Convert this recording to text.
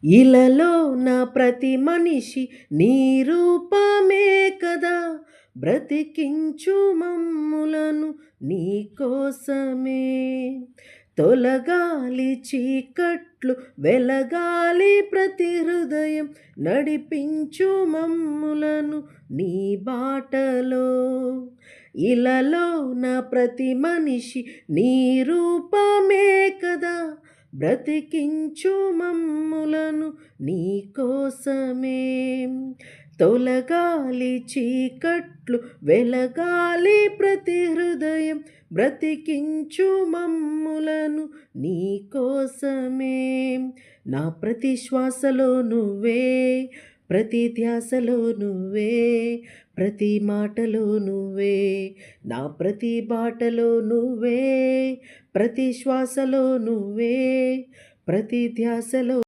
ఇలలో నా ప్రతి మనిషి నీ రూపమే కదా, బ్రతికించు మమ్ములను నీ కోసమే. తొలగాలి చీకట్లు వెలగాలి ప్రతి హృదయం, నడిపించు మమ్ములను నీ బాటలో. ఇలలో నా ప్రతి మనిషి నీ రూపమే కదా, బ్రతికించు మమ్ములను నీ కోసమే. తొలగాలి చీకట్లు వెలగాలి ప్రతి హృదయం, బ్రతికించు మమ్ములను నీ కోసమే. నా ప్రతి శ్వాసలో నువ్వే, ప్రతి ధ్యాసలో నువ్వే, ప్రతి మాటలో నువ్వే, నా ప్రతి బాటలో నువ్వే, ప్రతి శ్వాసలో నువ్వే, ప్రతి ధ్యాసలో